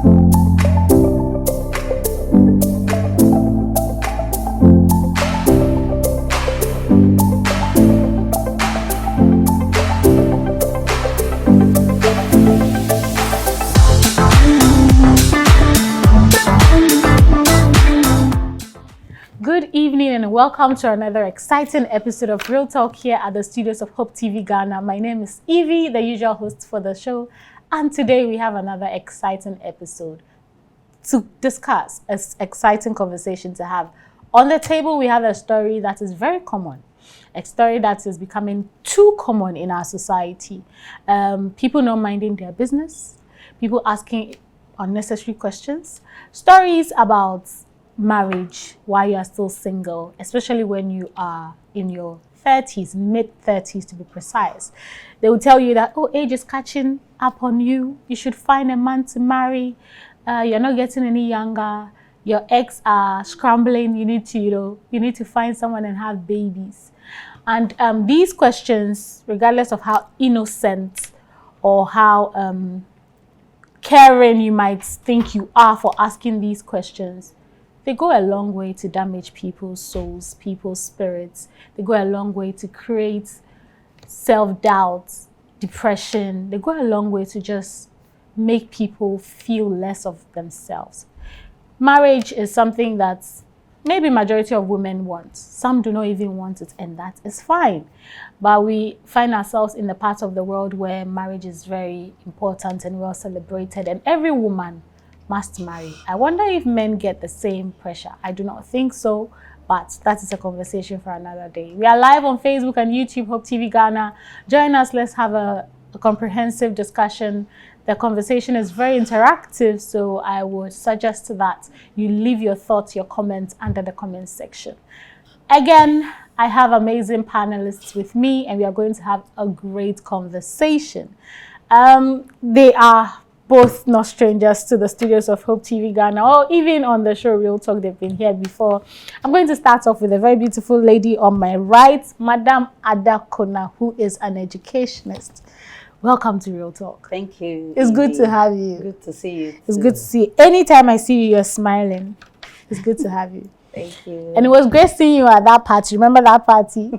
Good evening and welcome to another exciting episode of Real Talk here at the studios of Hope TV Ghana. My name is Evie, the usual host for the show, and today we have another exciting episode to discuss, an exciting conversation to have. On the table, we have a story that is very common, a story that is becoming too common in our society. People not minding their business, people asking unnecessary questions, stories about marriage while you are still single, especially when you are in your 30s, mid-30s to be precise. They will tell you that, oh, age is catching up on you. You should find a man to marry. You're not getting any younger. Your eggs are scrambling. You need to find someone and have babies. And these questions, regardless of how innocent or how caring you might think you are for asking these questions, they go a long way to damage people's souls, people's spirits. They go a long way to create self-doubt, depression. They go a long way to just make people feel less of themselves. Marriage is something that maybe majority of women want. Some do not even want it, and that is fine. But we find ourselves in the part of the world where marriage is very important and well celebrated, and every woman must marry. I wonder if men get the same pressure. I do not think so, but that is a conversation for another day. We are live on Facebook and YouTube, Hope TV Ghana. Join us. Let's have a comprehensive discussion. The conversation is very interactive, so I would suggest that you leave your thoughts, your comments under the comment section. Again, I have amazing panelists with me, and we are going to have a great conversation. They are both not strangers to the studios of Hope TV Ghana, or even on the show Real Talk. They've been here before. I'm going to start off with a very beautiful lady on my right, Madam Ada Kona, who is an educationist. Welcome to Real Talk. Thank you. It's good to have you. Good to see you. It's good to see you. Anytime I see you, you're smiling. It's good to have you. Thank you. And it was great seeing you at that party. Remember that party?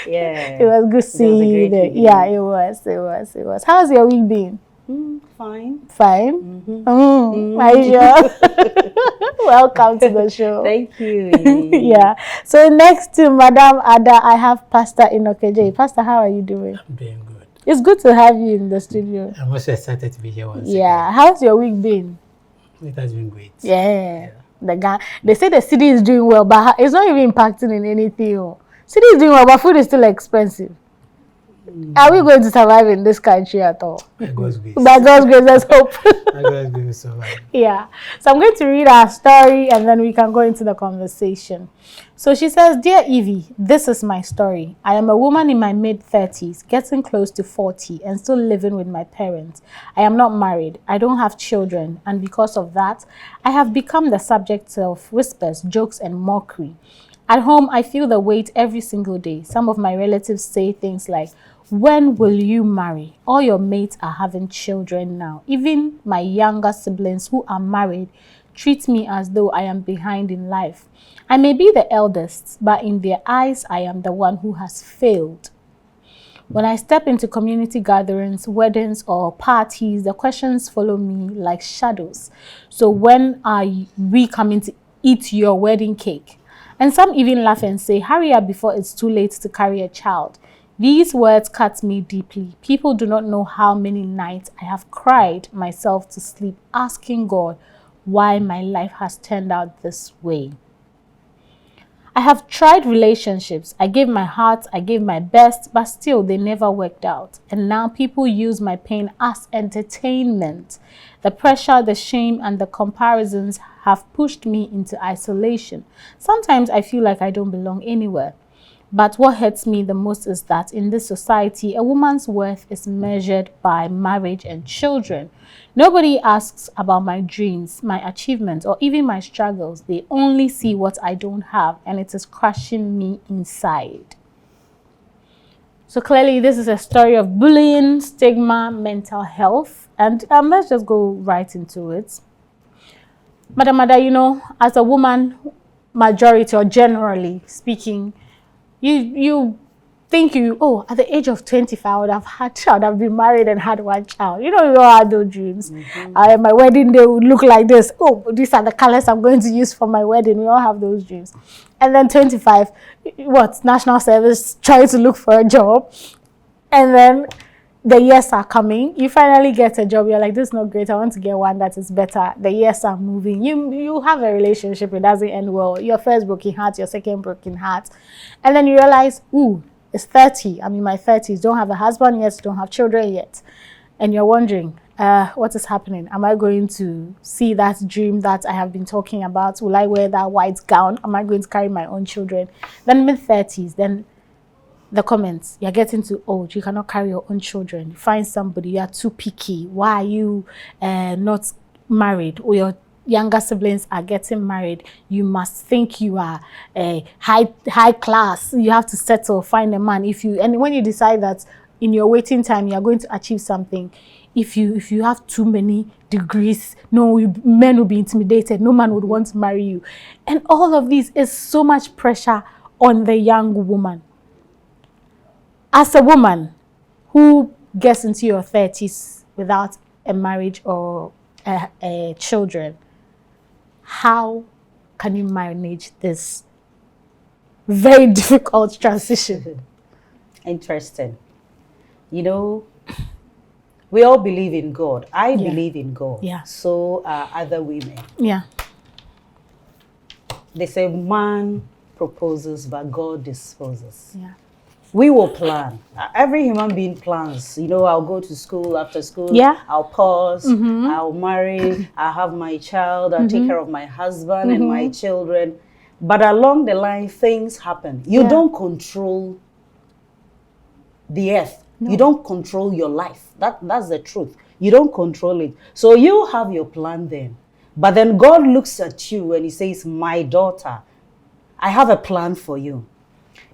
Yeah. It was good seeing you there. Yeah, it was. How's your week been? Fine. Fine? Are you sure? Welcome to the show. Thank you. Yeah. So next to Madam Ada, I have Pastor Inokeje. Pastor, how are you doing? I'm doing good. It's good to have you in the studio. I'm also excited to be here once Yeah. How's your week been? again. It has been great. Yeah. They say the city is doing well, but it's not even impacting in anything. City is doing well, but food is still expensive. Are we going to survive in this country at all? By God's grace. By God's grace, let's hope. By God's grace, we survive. Yeah. So I'm going to read our story and then we can go into the conversation. So she says, Dear Evie, this is my story. I am a woman in my mid-30s, getting close to 40 and still living with my parents. I am not married. I don't have children. And because of that, I have become the subject of whispers, jokes, and mockery. At home, I feel the weight every single day. Some of my relatives say things like, when will you marry? All your mates are having children now. Even my younger siblings who are married treat me as though I am behind in life. I may be the eldest, but in their eyes, I am the one who has failed. When I step into community gatherings, weddings, or parties, the questions follow me like shadows. So when are we coming to eat your wedding cake? And some even laugh and say, hurry up before it's too late to carry a child. These words cut me deeply. People do not know how many nights I have cried myself to sleep, asking God why my life has turned out this way. I have tried relationships. I gave my heart, I gave my best, but still they never worked out. And now people use my pain as entertainment. The pressure, the shame, and the comparisons have pushed me into isolation. Sometimes I feel like I don't belong anywhere. But what hurts me the most is that in this society, a woman's worth is measured by marriage and children. Nobody asks about my dreams, my achievements, or even my struggles. They only see what I don't have, and it is crushing me inside. So clearly this is a story of bullying, stigma, mental health. And let's just go right into it. Madam Ada, you know, as a woman, majority or generally speaking, you think at the age of 25, I would have been married and had one child. You know, we all had those dreams. My wedding day would look like this. Oh, these are the colors I'm going to use for my wedding. We all have those dreams. And then 25, national service, trying to look for a job. And then the years are coming. You finally get a job. You're like, this is not great. I want to get one that is better. The years are moving. You have a relationship. It doesn't end well. Your first broken heart, your second broken heart. And then you realize, it's 30. I'm in my 30s. Don't have a husband yet. Don't have children yet. And you're wondering, what is happening? Am I going to see that dream that I have been talking about? Will I wear that white gown? Am I going to carry my own children? Then mid-30s, then the comments, you're getting too old, you cannot carry your own children. You find somebody, you are too picky. Why are you not married? Or your younger siblings are getting married. You must think you are high class. You have to settle, find a man. And when you decide that in your waiting time you are going to achieve something, if you have too many degrees, men will be intimidated. No man would want to marry you. And all of this is so much pressure on the young woman. As a woman who gets into your 30s without a marriage or children, how can you manage this very difficult transition? Interesting. You know, we all believe in God. I believe in God. Yeah. So are other women. Yeah. They say man proposes, but God disposes. Yeah. We will plan. Every human being plans. You know, I'll go to school, after school, Yeah. I'll pause, I'll marry, I'll have my child, I'll take care of my husband and my children. But along the line, things happen. You don't control the earth. No. You don't control your life. That's the truth. You don't control it. So you have your plan then. But then God looks at you and he says, my daughter, I have a plan for you.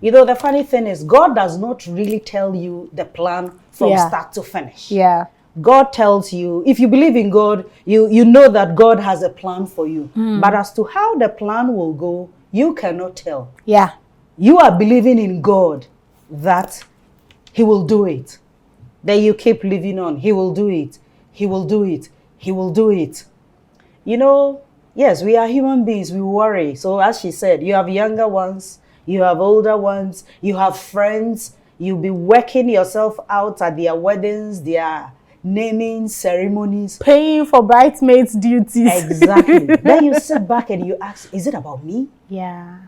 You know, the funny thing is, God does not really tell you the plan from start to finish. Yeah. God tells you, if you believe in God, you know that God has a plan for you. But as to how the plan will go, you cannot tell. Yeah. You are believing in God that he will do it. Then you keep living on. He will do it. He will do it. He will do it. You know, yes, we are human beings. We worry. So as she said, you have younger ones. You have older ones, you have friends, you'll be working yourself out at their weddings, their naming ceremonies. Paying for bridesmaids' duties. Exactly. Then you sit back and you ask, is it about me? Yeah.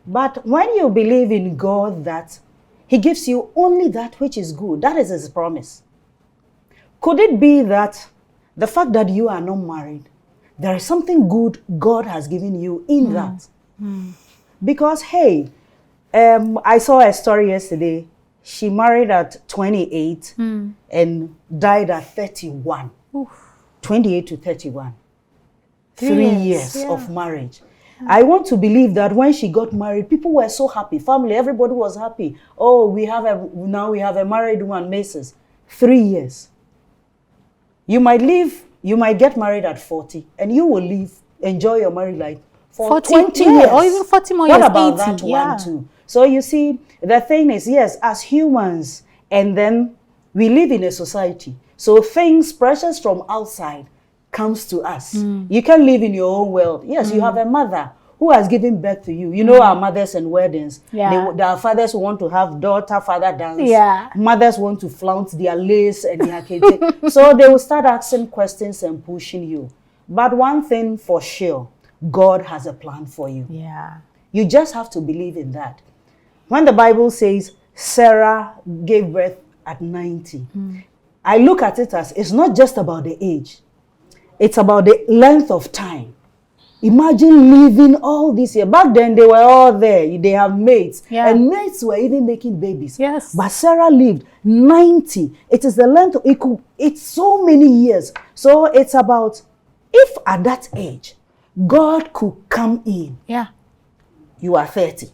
But when you believe in God that he gives you only that which is good, that is his promise. Could it be that the fact that you are not married, there is something good God has given you in that? Because, hey, I saw a story yesterday. She married at 28 and died at 31. Oof. 28 to 31. 3 years of marriage. I want to believe that when she got married, people were so happy. Family, everybody was happy. Oh, now we have a married woman, Mrs. 3 years. You might get married at 40 and you will enjoy your married life for 20 years. Or even 40 more years. What about 80? that one too? So you see, the thing is, yes, as humans, and then we live in a society. So pressures from outside comes to us. You can live in your own world. Yes, you have a mother who has given birth to you. You know our mothers and weddings. Yeah. Our fathers want to have daughter-father dance. Yeah. Mothers want to flaunt their lace and their kente. So they will start asking questions and pushing you. But one thing for sure, God has a plan for you. Yeah. You just have to believe in that. When the Bible says Sarah gave birth at 90, I look at it as it's not just about the age. It's about the length of time. Imagine living all this year. Back then, they were all there. They have mates. Yeah. And mates were even making babies. Yes. But Sarah lived 90. It is the length. It's so many years. So it's about, if at that age, God could come in. Yeah. You are 30.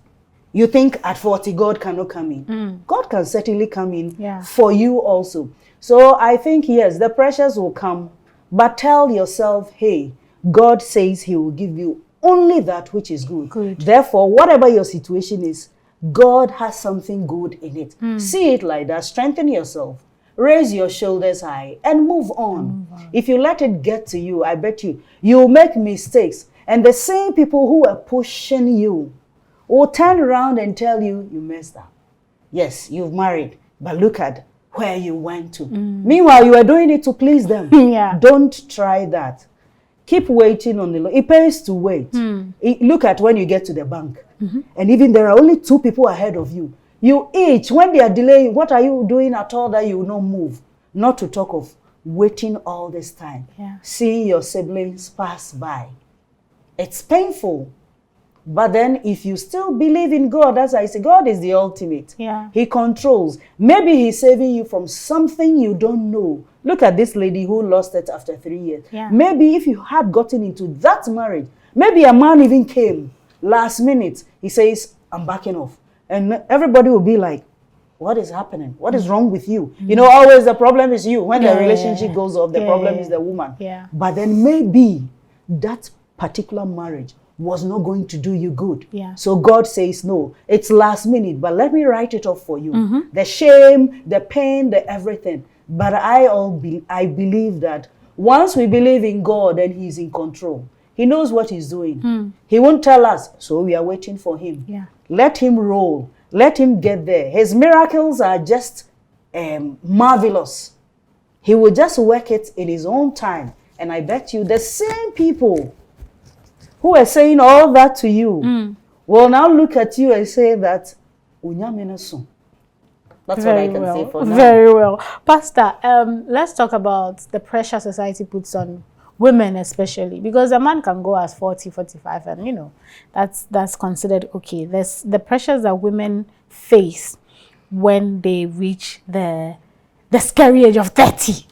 You think at 40 God cannot come in. God can certainly come in Yeah. for you also. So I think, yes, the pressures will come, but tell yourself, hey, God says he will give you only that which is good. Good. Therefore, whatever your situation is, God has something good in it. See it like that. Strengthen yourself. Raise your shoulders high and move on. If you let it get to you, I bet you'll make mistakes. And the same people who are pushing you will turn around and tell you, you messed up. Yes, you've married, but look at where you went to. Meanwhile, you are doing it to please them. Yeah. Don't try that. Keep waiting on the Lord. It pays to wait. Look at when you get to the bank. And even there are only 2 people ahead of you. You each, when they are delaying, what are you doing at all that you will not move? Not to talk of waiting all this time. Yeah. Seeing your siblings pass by. It's painful. But then if you still believe in God, as I say, God is the ultimate. Yeah. He controls. Maybe he's saving you from something you don't know. Look at this lady who lost it after 3 years. Yeah. Maybe if you had gotten into that marriage, maybe a man even came last minute. He says, I'm backing off. And everybody will be like, what is happening? What is wrong with you? You know, always the problem is you. When the relationship goes off, the problem is the woman. Yeah. But then maybe that particular marriage was not going to do you good. Yeah. So God says, no, it's last minute, but let me write it off for you. The shame, the pain, the everything. But I believe that once we believe in God and he's in control, he knows what he's doing. He won't tell us, so we are waiting for him. Yeah. Let him roll. Let him get there. His miracles are just marvelous. He will just work it in his own time. And I bet you the same people who are saying all that to you will now look at you and say that, Unyamenasu. That's Very what I can well. say for now. Very well. Pastor, let's talk about the pressure society puts on women especially, because a man can go as 40, 45 and, you know, that's considered okay. There's the pressures that women face when they reach the scary age of 30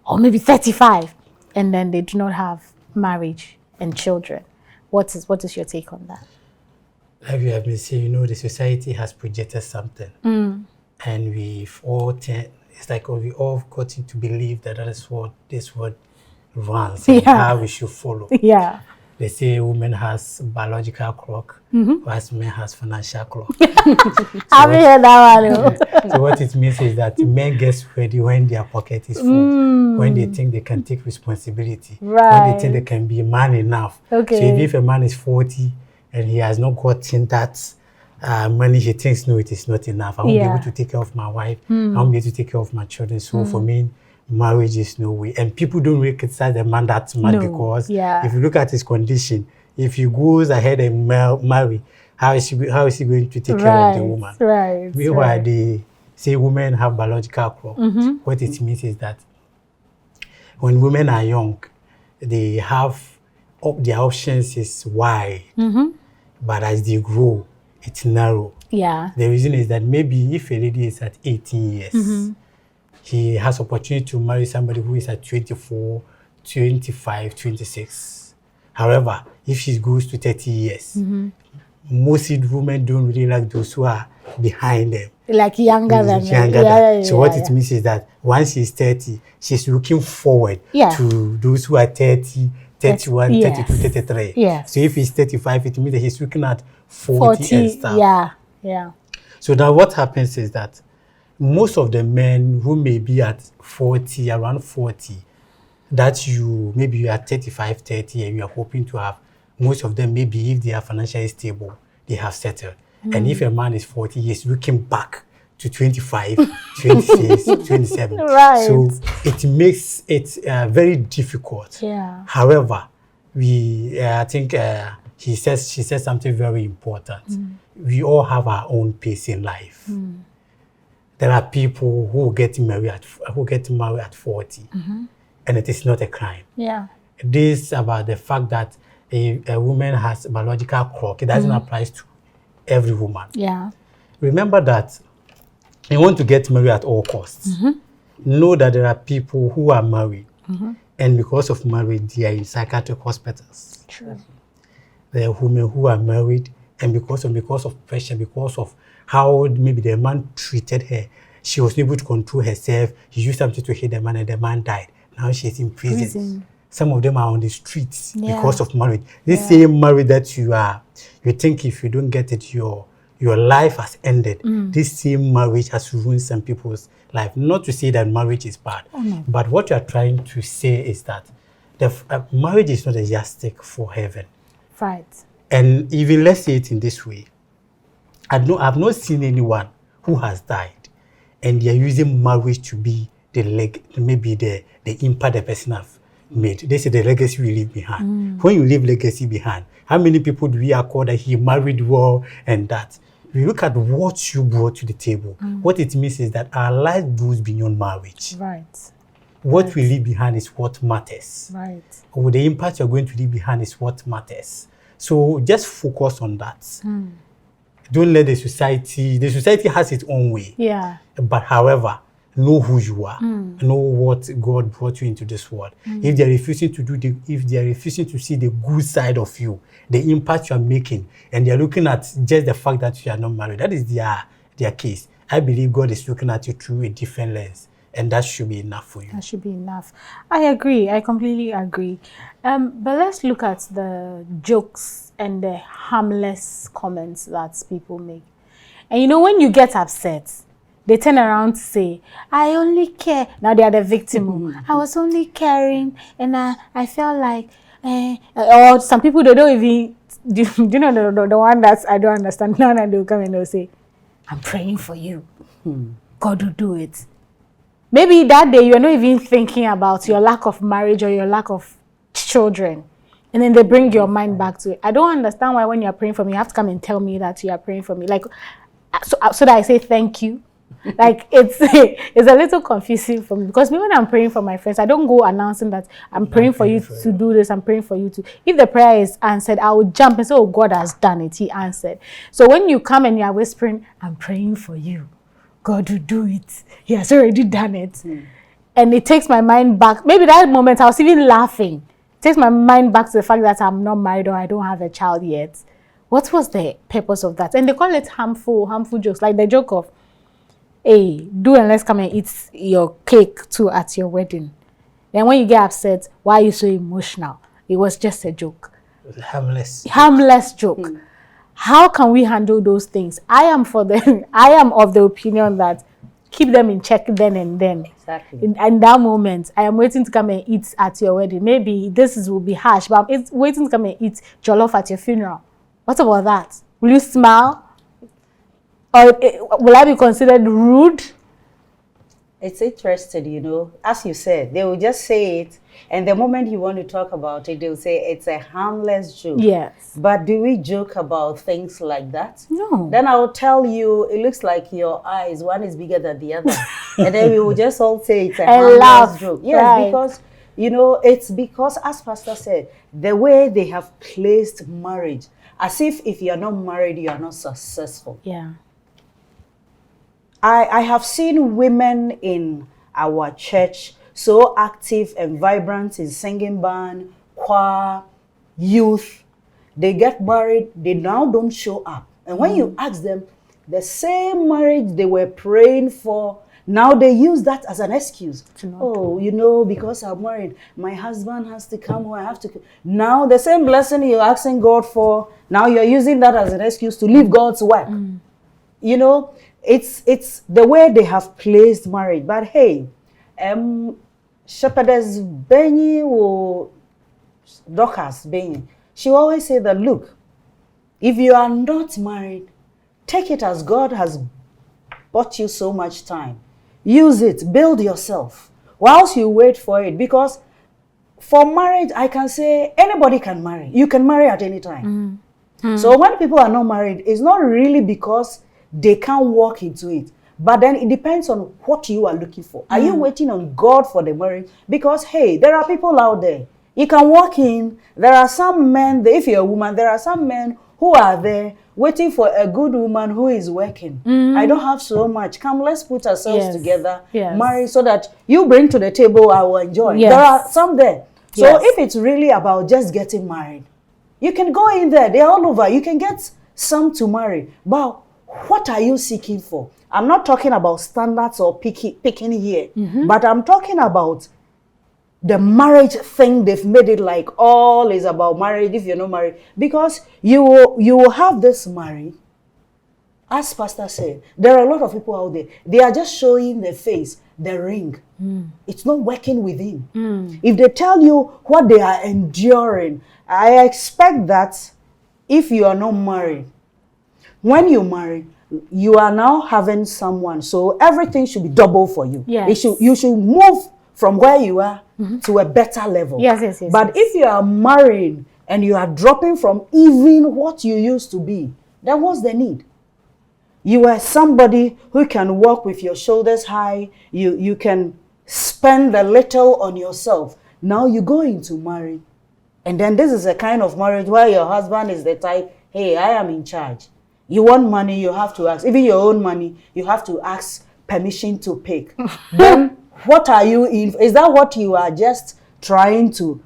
or maybe 35 and then they do not have marriage and children. What is your take on that? Like you have been saying, you know, the society has projected something. And we've all it's like we all gotten to believe that is what this world runs and how we should follow. Yeah. They say women has biological clock, whereas men has financial clock. Have you heard that one? So what it means is that men get ready when their pocket is full, when they think they can take responsibility, when Right. they think they can be man enough. Okay. So if a man is 40 and he has not gotten that money, he thinks, no, it is not enough. I won't be able to take care of my wife. I won't be able to take care of my children. So for me, marriage is no way. And people don't really criticize the man that much because if you look at his condition, if he goes ahead and marry, how is he going to take care of the woman? Right. Meanwhile, they say women have biological clock. What it means is that when women are young, they have their options is wide, but as they grow, it's narrow. Yeah. The reason is that maybe if a lady is at 18 years, he has opportunity to marry somebody who is at 24, 25, 26. However, if she goes to 30 years, most women don't really like those who are behind them. Like younger than them. So what it means is that once she's 30, she's looking forward to those who are 30, 31, 32, 33. Yes. So if he's 35, it means that he's looking at 40 and stuff. Yeah. So now what happens is that most of the men who may be at 40, around 40, that maybe you are 35, 30, and you are hoping to have, most of them, maybe if they are financially stable, they have settled. And if a man is 40, he's looking back to 25, 26, 27. Right. So it makes it very difficult. Yeah. However, I think she says something very important. We all have our own pace in life. There are people who get married at 40, and it is not a crime. Yeah. This about the fact that a woman has a biological clock. It doesn't apply to every woman. Yeah. Remember that you want to get married at all costs. Know that there are people who are married, and because of marriage, they are in psychiatric hospitals. True. There are women who are married and because of pressure, because of how maybe the man treated her, she was able to control herself. He used something to hit the man, and the man died. Now she's in prison. Some of them are on the streets because of marriage. This same marriage that you think if you don't get it, your life has ended. This same marriage has ruined some people's life. Not to say that marriage is bad, but what you are trying to say is that the marriage is not a yardstick for heaven. Right. And even let's say it in this way, I've not seen anyone who has died and they are using marriage to be the impact the person have made. They say the legacy we leave behind. When you leave legacy behind, how many people do we accord that he married well and that? We look at what you brought to the table. What it means is that our life goes beyond marriage. Right. What we leave behind is what matters. Right. Or the impact you're going to leave behind is what matters. So just focus on that. Don't let the society has its own way. Yeah. But however, know who you are. Know what God brought you into this world. If they're refusing to see the good side of you, the impact you are making, and they're looking at just the fact that you are not married, that is their case. I believe God is looking at you through a different lens, and that should be enough for you. That should be enough. I agree. I completely agree. But let's look at the jokes and the harmless comments that people make. And you know, when you get upset, they turn around to say, I only care. Now they are the victim. I was only caring, and I felt like, or some people, they don't even, do you know the one that I don't understand? Now they'll come and they'll say, I'm praying for you. God will do it. Maybe that day you're not even thinking about your lack of marriage or your lack of children. And then they bring your mind back to it. I don't understand why when you're praying for me, you have to come and tell me that you are praying for me. Like, so that I say thank you. Like, it's a little confusing for me, because me, when I'm praying for my friends, I don't go announcing that I'm praying for you to do this, I'm praying for you to. If the prayer is answered, I will jump and say, oh, God has done it, he answered. So when you come and you're whispering, I'm praying for you, God will do it, he has already done it. And it takes my mind back. Maybe that moment I was even laughing. It takes my mind back to the fact that I'm not married or I don't have a child yet. What was the purpose of that? And they call it harmful jokes, like the joke of, hey, do and let's come and eat your cake too at your wedding. Then when you get upset, why are you so emotional? It was just a joke. Harmless joke. How can we handle those things? I am of the opinion that keep them in check then and then. Exactly. In that moment, I am waiting to come and eat at your wedding. Maybe will be harsh, but I'm waiting to come and eat jollof at your funeral. What about that? Will you smile? Or will I be considered rude? It's interesting, you know. As you said, they will just say it, and the moment you want to talk about it, they'll say it's a harmless joke. Yes. But do we joke about things like that? No. Then I will tell you, it looks like your eyes, one is bigger than the other. And then we will just all say it's a harmless joke. Yes, right. Because, you know, it's because, as Pastor said, the way they have placed marriage, as if you're not married, you are not successful. Yeah. I have seen women in our church so active and vibrant in singing band, choir, youth. They get married, they now don't show up. And when you ask them, the same marriage they were praying for, now they use that as an excuse. Oh, you know, because I'm married, my husband has to come or I have to. Now the same blessing you're asking God for, now you're using that as an excuse to leave God's work. You know, it's the way they have placed marriage. But hey, Shepherdess Benny or Dorcas Benny, she always say that, look, if you are not married, take it as God has bought you so much time. Use it, build yourself whilst you wait for it. Because for marriage, I can say anybody can marry. You can marry at any time. So when people are not married, it's not really because they can't walk into it. But then it depends on what you are looking for. Are you waiting on God for the marriage? Because, hey, there are people out there. You can walk in. There are some men, if you're a woman, there are some men who are there waiting for a good woman who is working. I don't have so much. Come, let's put ourselves together, marry, so that you bring to the table, I will enjoy. There are some there. So if it's really about just getting married, you can go in there. They're all over. You can get some to marry. But what are you seeking for? I'm not talking about standards or picking here, but I'm talking about the marriage thing. They've made it like all is about marriage if you're not married. Because you will have this marriage. As Pastor said, there are a lot of people out there. They are just showing their face, the ring. It's not working within. If they tell you what they are enduring, I expect that if you are not married, when you marry, you are now having someone. So everything should be double for you. Yes. You should move from where you are to a better level. Yes. But if you are married and you are dropping from even what you used to be, then what's the need? You are somebody who can walk with your shoulders high. You can spend a little on yourself. Now you go into marriage. And then this is a kind of marriage where your husband is the type, hey, I am in charge. You want money, you have to ask. Even your own money, you have to ask permission to pick. Then what are you in? Is that what you are just trying to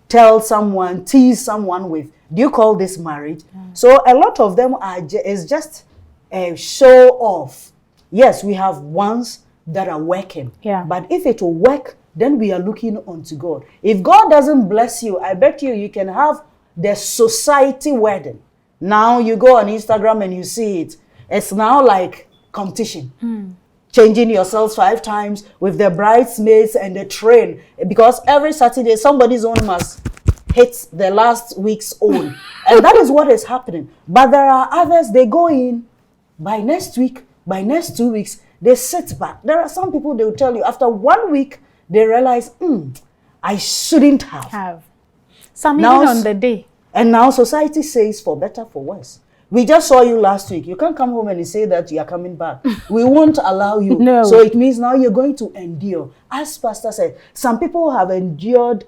tell someone, tease someone with? Do you call this marriage? So a lot of them is just a show off. Yes, we have ones that are working. But if it will work, then we are looking unto God. If God doesn't bless you, I bet you can have the society wedding. Now you go on Instagram and you see it. It's now like competition. Changing yourselves 5 times with the bridesmaids and the train. Because every Saturday, somebody's own must hit the last week's own. And that is what is happening. But there are others, they go in by next week, by next 2 weeks, they sit back. There are some people, they will tell you, after 1 week, they realize, I shouldn't have. Some even on the day. And now society says, for better, for worse. We just saw you last week. You can't come home and say that you are coming back. We won't allow you. No. So it means now you're going to endure. As Pastor said, some people have endured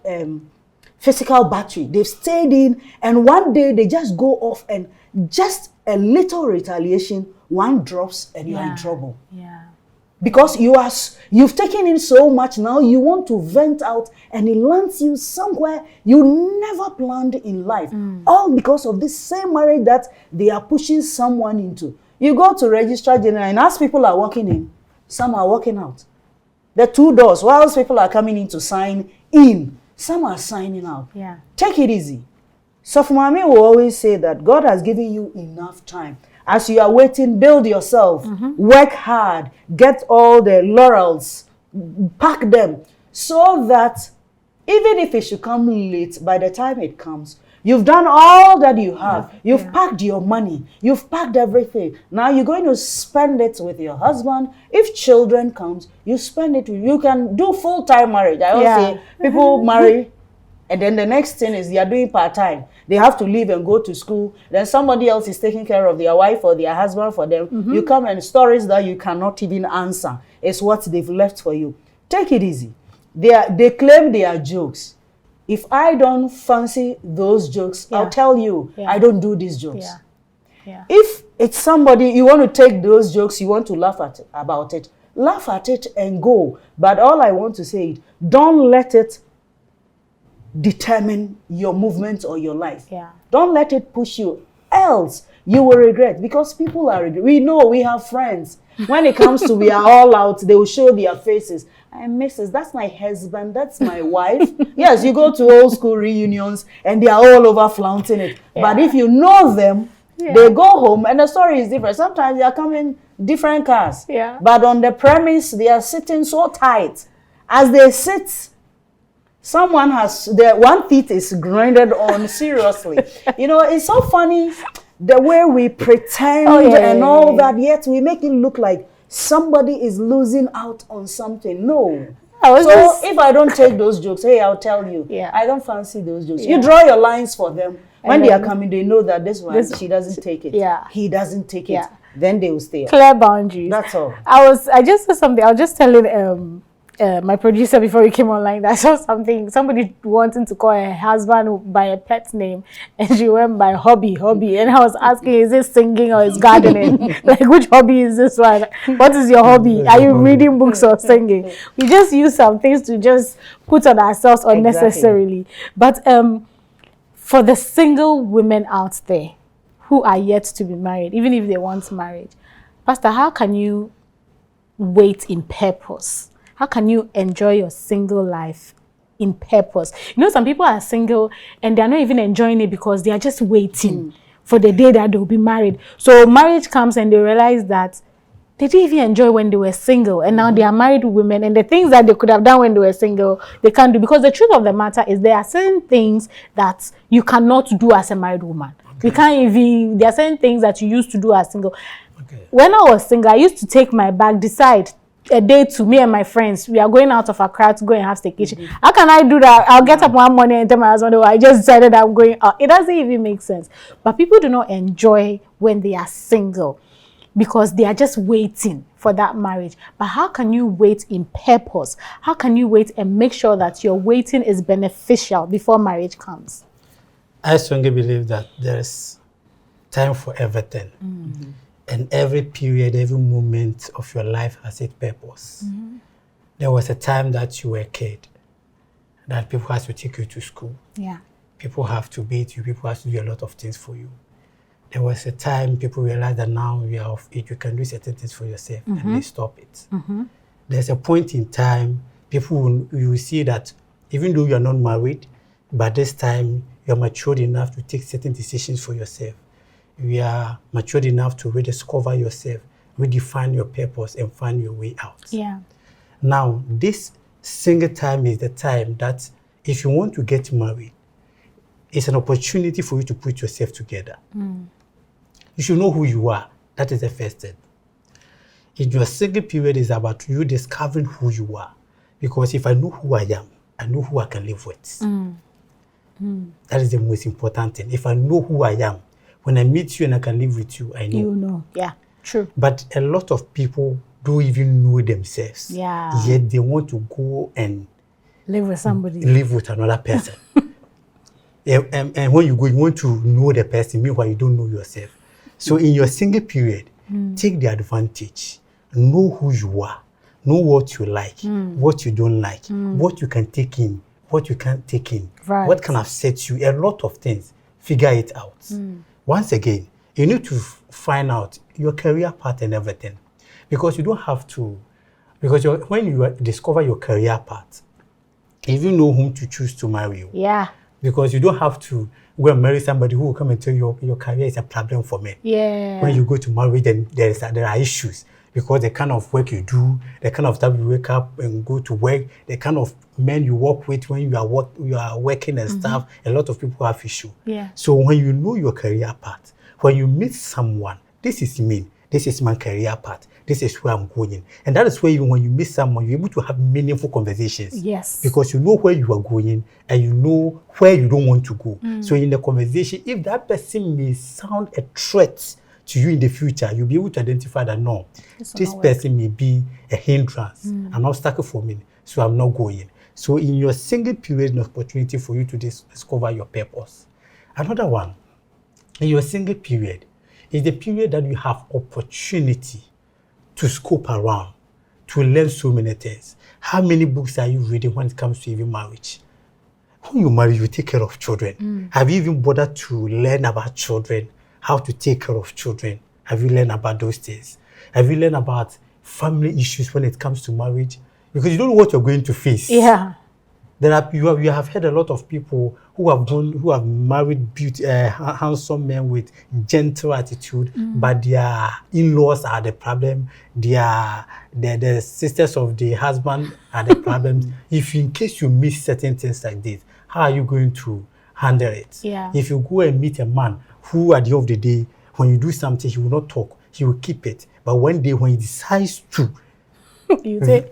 physical battery. They've stayed in, and one day they just go off, and just a little retaliation, one drops and you're in trouble. Because you've taken in so much, now you want to vent out, and it lands you somewhere you never planned in life. All because of this same marriage that they are pushing someone into. You go to Registrar General, and as people are walking in, some are walking out. The 2 doors, whilst people are coming in to sign in, some are signing out. Take it easy. Sofumami will always say that God has given you enough time. As you are waiting, build yourself, work hard, get all the laurels, pack them, so that even if it should come late, by the time it comes, you've done all that you have. You've packed your money. You've packed everything. Now you're going to spend it with your husband. If children comes, you spend it. You can do full-time marriage. I always say people marry, and then the next thing is they are doing part-time. They have to leave and go to school. Then somebody else is taking care of their wife or their husband for them. You come and stories that you cannot even answer. It's what they've left for you. Take it easy. They claim they are jokes. If I don't fancy those jokes, I'll tell you, I don't do these jokes. If it's somebody, you want to take those jokes, you want to laugh about it, laugh at it and go. But all I want to say is, don't let it determine your movement or your life. Don't let it push you. Else, you will regret, because people are regret. We know, we have friends. When it comes to we are all out, they will show their faces. I miss this. That's my husband. That's my wife. Yes, you go to old school reunions and they are all over flaunting it. But if you know them, they go home and the story is different. Sometimes they are coming different cars. But on the premise, they are sitting so tight. As they sit, someone has, one teeth is grinded on, seriously. You know, it's so funny the way we pretend and all that, yet we make it look like somebody is losing out on something. No. So if I don't take those jokes, hey, I'll tell you, I don't fancy those jokes. You draw your lines for them. When they are coming, they know that this one, she doesn't take it. He doesn't take it. Then they will stay. Clear boundaries. That's all. I just saw something. I was just telling my producer before we came online that I saw something, somebody wanting to call her husband by a pet name, and she went by hobby, and I was asking, is it singing or is gardening? Like, which hobby is this one? What is your hobby? Are you reading books or singing? We just use some things to just put on ourselves unnecessarily. But for the single women out there who are yet to be married, even if they want marriage. Pastor, how can you wait in purpose? How can you enjoy your single life in purpose? You know, some people are single and they're not even enjoying it because they are just waiting for the day that they'll be married. So marriage comes and they realize that they didn't even enjoy when they were single, and now they are married women, and the things that they could have done when they were single, they can't do, because the truth of the matter is there are certain things that you cannot do as a married woman. You can't even, there are certain things that you used to do as single. When I was single, I used to take my bag, decide a day to me and my friends, we are going out of Accra to go and have staycation. How can I do that? I'll get up one morning and tell my husband, oh, I just decided I'm going out. It doesn't even make sense. But people do not enjoy when they are single because they are just waiting for that marriage. But how can you wait in purpose? How can you wait and make sure that your waiting is beneficial before marriage comes? I strongly believe that there's time for everything. And every period, every moment of your life has its purpose. There was a time that you were a kid, that people have to take you to school. Yeah. People have to beat you. People have to do a lot of things for you. There was a time people realized that now you are of age, you can do certain things for yourself, and they stop it. There's a point in time, you will see that even though you are not married, by this time you are matured enough to take certain decisions for yourself. You are matured enough to rediscover yourself, redefine your purpose, and find your way out. Yeah. Now, this single time is the time that if you want to get married, it's an opportunity for you to put yourself together. You should know who you are. That is the first step. In your single period is about you discovering who you are. Because if I know who I am, I know who I can live with. That is the most important thing. If I know who I am, when I meet you and I can live with you, I know. You know, yeah, true. But a lot of people don't even know themselves. Yeah. Yet they want to go and live with somebody. Live with another person. And when you go, you want to know the person, meanwhile you don't know yourself. So in your single period, take the advantage. Know who you are. Know what you like, what you don't like, what you can take in, what you can't take in, what can upset you, a lot of things. Figure it out. Once again, you need to find out your career path and everything. Because you don't have to, because when you discover your career path, you know whom to choose to marry you. Yeah. Because you don't have to go and marry somebody who will come and tell you your career is a problem for men. Yeah. When you go to marry, then there are issues. Because the kind of work you do, the kind of time you wake up and go to work, the kind of men you work with when you are working and stuff, a lot of people have issues. Yeah. So when you know your career path, when you meet someone, this is me, this is my career path, this is where I'm going. And that is where even when you meet someone, you're able to have meaningful conversations. Yes. Because you know where you are going and you know where you don't want to go. So in the conversation, if that person may sound a threat to you in the future, you'll be able to identify that no, this person may be a hindrance, an obstacle for me, so I'm not going. So in your single period, an opportunity for you to discover your purpose. Another one, in your single period, is the period that you have opportunity to scope around, to learn so many things. How many books are you reading when it comes to even marriage? When you marry, you take care of children. Have you even bothered to learn about children? How to take care of children? Have you learned about those things? Have you learned about family issues when it comes to marriage? Because you don't know what you're going to face. Yeah. You have heard a lot of people who have married handsome men with gentle attitude, but their in-laws are the problem. The sisters of the husband are the problem. If in case you miss certain things like this, how are you going to handle it? Yeah. If you go and meet a man who at the end of the day, when you do something, he will not talk, he will keep it. But one day when he decides to, you say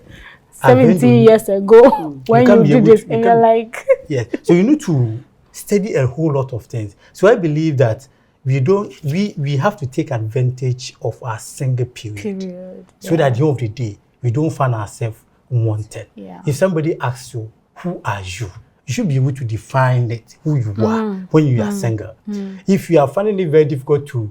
70 years ago when you do this and you're like yes. So you need to study a whole lot of things. So I believe that we have to take advantage of our single period. So that at the end of the day, we don't find ourselves wanted. Yeah. If somebody asks you, who are you? You should be able to define it, who you are, when you are single. If you are finding it very difficult to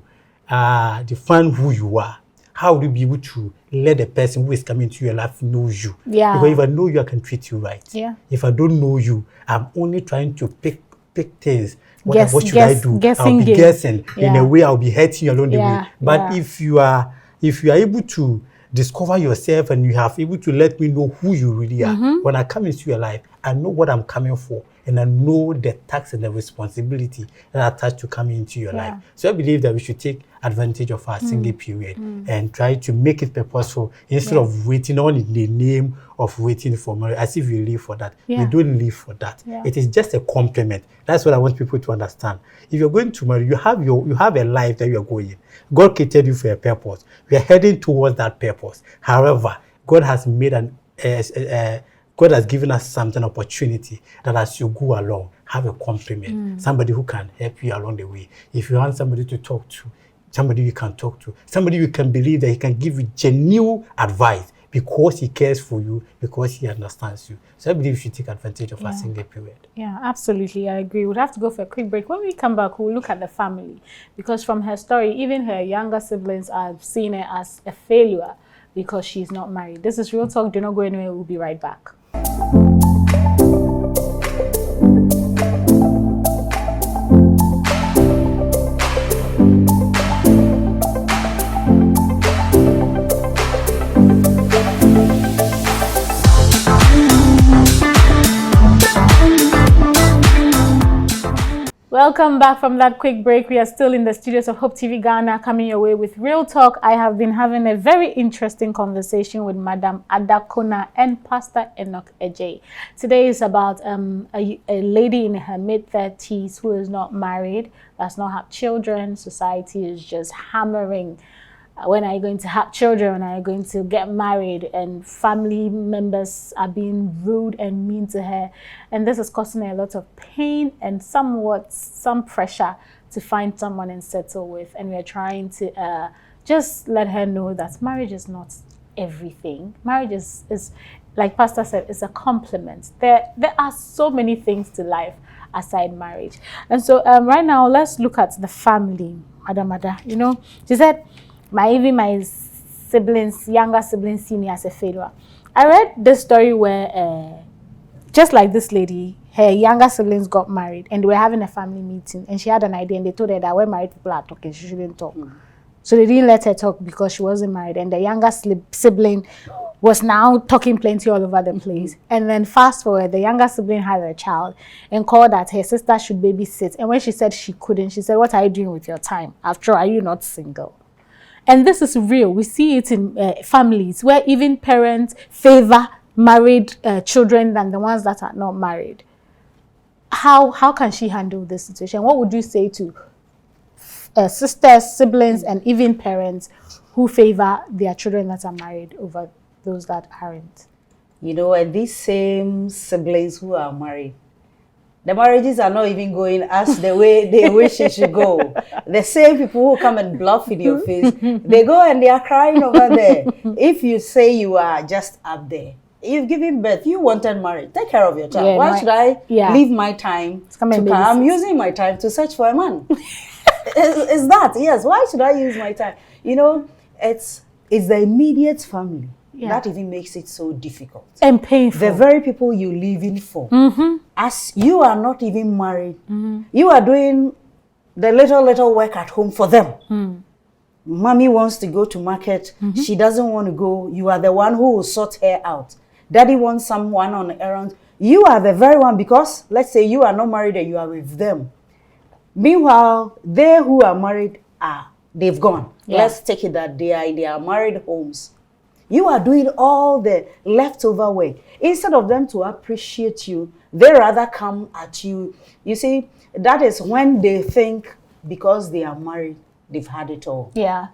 define who you are, how will you be able to let the person who is coming to your life know you? Yeah. Because if I know you, I can treat you right. Yeah. If I don't know you, I'm only trying to pick pick things. What should I do? I'll be guessing. In a way, I'll be hurting you along the way. But if you are able to discover yourself and you have able to let me know who you really are, when I come into your life, I know what I'm coming for, and I know the tax and the responsibility that are attached to coming into your life. So I believe that we should take advantage of our single period and try to make it purposeful instead of waiting on in the name of waiting for marriage, as if you live for that. We don't live for that. It is just a complement. That's what I want people to understand. If you're going to marry, you have a life that you're going. God created you for a purpose. We are heading towards that purpose. However, God has made God has given us something opportunity that as you go along, have a complement, somebody who can help you along the way. If you want somebody to talk to, somebody you can talk to, somebody you can believe that he can give you genuine advice because he cares for you, because he understands you. So I believe you should take advantage of our single period. Yeah, absolutely. I agree. We'll have to go for a quick break. When we come back, we'll look at the family, because from her story, even her younger siblings are seeing her as a failure because she's not married. This is Real Talk. Do not go anywhere. We'll be right back. Welcome back from that quick break. We are still in the studios of Hope TV Ghana, coming your way with Real Talk. I have been having a very interesting conversation with Madam Ada Konah and Pastor Enoch Adjei. Today is about a lady in her mid-30s who is not married, does not have children. Society is just hammering. When are you going to have children? When are you going to get married? And family members are being rude and mean to her. And this is causing her a lot of pain and some pressure to find someone and settle with. And we're trying to just let her know that marriage is not everything. Marriage is like Pastor said, it's a complement. There are so many things to life aside marriage. And so right now, let's look at the family. Madam Ada, you know, she said, my siblings, younger siblings, see me as a failure. I read this story where, just like this lady, her younger siblings got married and they were having a family meeting, and she had an idea and they told her that when married people are talking, she shouldn't talk. So they didn't let her talk because she wasn't married, and the younger sibling was now talking plenty all over the place. And then fast forward, the younger sibling had a child and called that her sister should babysit. And when she said she couldn't, she said, "What are you doing with your time? After all, are you not single?" And this is real. We see it in families where even parents favor married children than the ones that are not married. How can she handle this situation? What would you say to sisters, siblings, and even parents who favor their children that are married over those that aren't? You know, and these same siblings who are married, the marriages are not even going as the way they wish it should go. The same people who come and bluff in your face, they go and they are crying over there. If you say you are just up there, you've given birth, you wanted marriage, take care of your child. Why should I leave my time to come? I'm using my time to search for a man. Is that, yes, why should I use my time? You know, it's the immediate family. That even makes it so difficult and painful. The very people you live in for, as you are not even married, you are doing the little work at home for them. Mommy wants to go to market, she doesn't want to go. You are the one who will sort her out. Daddy wants someone on errands. You are the very one, because let's say you are not married and you are with them. Meanwhile, they who are married they've gone. Let's take it that they are in their married homes. You are doing all the leftover work. Instead of them to appreciate you, they rather come at you. You see, that is when they think because they are married, they've had it all. Yeah.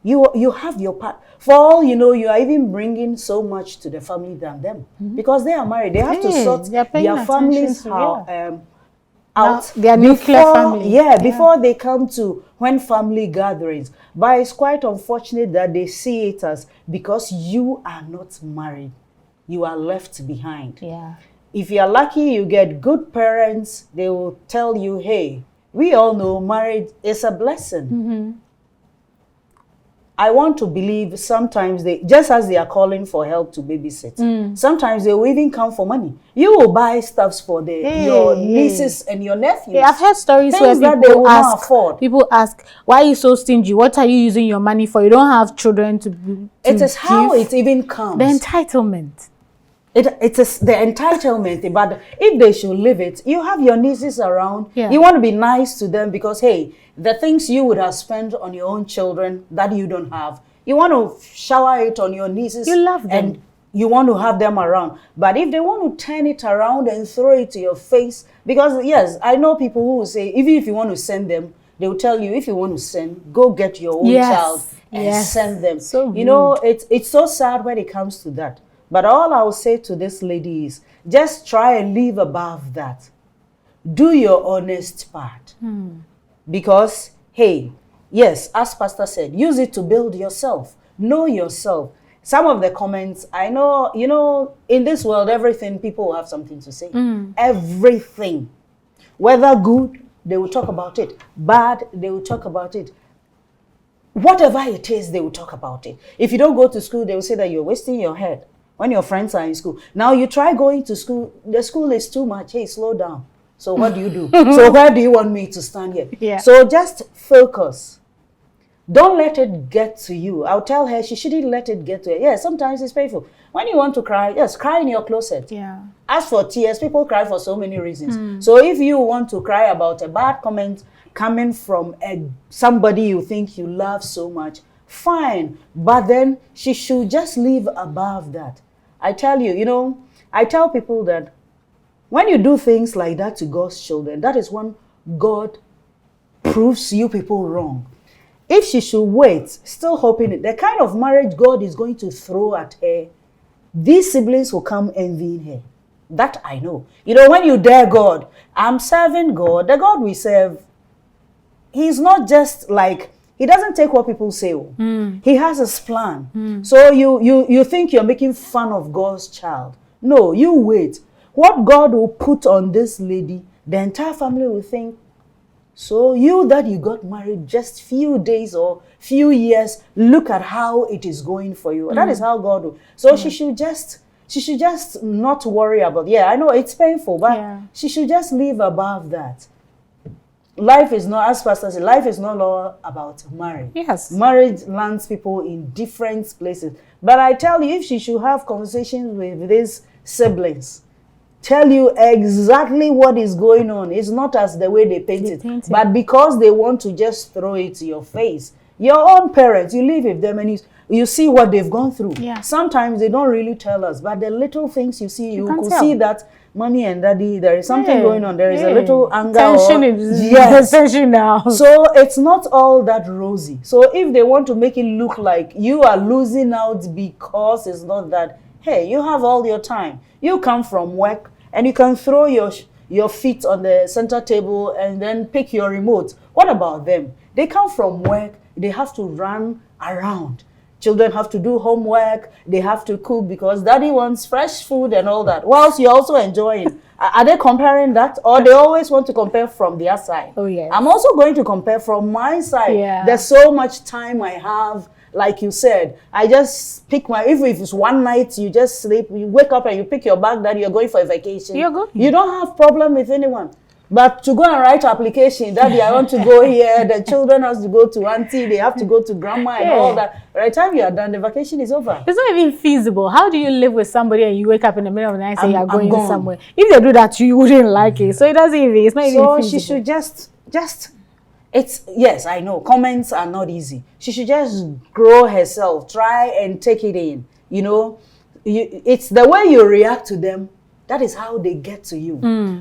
You have your part. For all you know, you are even bringing so much to the family than them. Because they are married. They have to sort their families out, their nuclear family. Before they come to when family gatherings. But it's quite unfortunate that they see it as because you are not married, you are left behind. If you are lucky, you get good parents, they will tell you, hey, we all know marriage is a blessing. I want to believe sometimes they, just as they are calling for help to babysit, sometimes they will even come for money. You will buy stuffs for your nieces and your nephews. Yeah, I've heard stories Things where that they will not afford. people ask, why are you so stingy? What are you using your money for? You don't have children to It is how it even comes. The entitlement. It is the entitlement, but if they should live it, you have your nieces around. Yeah. You want to be nice to them because, hey, the things you would have spent on your own children that you don't have, you want to shower it on your nieces. You love them. And you want to have them around. But if they want to turn it around and throw it to your face, because, yes, I know people who will say, even if you want to send them, they will tell you, if you want to send, go get your own child and send them. So you know, it's so sad when it comes to that. But all I will say to this lady is, just try and live above that. Do your honest part. Because, hey, yes, as Pastor said, use it to build yourself. Know yourself. Some of the comments, I know, you know, in this world, everything, people will have something to say. Everything. Whether good, they will talk about it. Bad, they will talk about it. Whatever it is, they will talk about it. If you don't go to school, they will say that you're wasting your head when your friends are in school. Now you try going to school, the school is too much. Hey, slow down. So what do you do? So where do you want me to stand here? Yeah. So just focus. Don't let it get to you. I'll tell her she shouldn't let it get to her. Yeah, sometimes it's painful. When you want to cry, yes, cry in your closet. Yeah. As for tears, people cry for so many reasons. So if you want to cry about a bad comment coming from somebody you think you love so much, fine. But then she should just live above that. I tell you, you know, I tell people that when you do things like that to God's children, that is when God proves you people wrong. If she should wait, still hoping it, the kind of marriage God is going to throw at her, these siblings will come envying her. That I know. You know, when you dare God, I'm serving God, the God we serve, he's not just like, he doesn't take what people say. He has his plan. So you think you're making fun of God's child. No, you wait. What God will put on this lady, the entire family will think, so you that you got married just few days or few years, look at how it is going for you. That is how God will. So she should just not worry about, yeah, I know it's painful, but she should just live above that. Life is not, as Pastor said, life is not all about marriage. Yes. Marriage lands people in different places. But I tell you, if she should have conversations with these siblings, tell you exactly what is going on. It's not as the way they paint it, but because they want to just throw it to your face. Your own parents, you live with them and you see what they've gone through. Yeah. Sometimes they don't really tell us, but the little things you see, you could tell. see that mommy and daddy, there is something going on. There is a little anger. Tension now. So it's not all that rosy. So if they want to make it look like you are losing out because it's not that, hey, you have all your time. You come from work and you can throw your feet on the center table and then pick your remote. What about them? They come from work. They have to run around. Children have to do homework. They have to cook because daddy wants fresh food and all that. Whilst you're also enjoying. Are they comparing that? Or they always want to compare from their side? Oh, yes. I'm also going to compare from my side. Yeah. There's so much time I have. Like you said, I just pick if it's one night, you just sleep, you wake up and you pick your bag that you're going for a vacation. You're good. You don't have problem with anyone. But to go and write application, daddy, I want to go here, the children has to go to auntie, they have to go to grandma and all that. By the time you are done, the vacation is over. It's not even feasible. How do you live with somebody and you wake up in the middle of the night and say you're going gone. somewhere? If they do that, you wouldn't like it. So it doesn't even, it's not even So feasible. she should just, yes, I know, comments are not easy. She should just grow herself, try and take it in. You know, it's the way you react to them. That is how they get to you.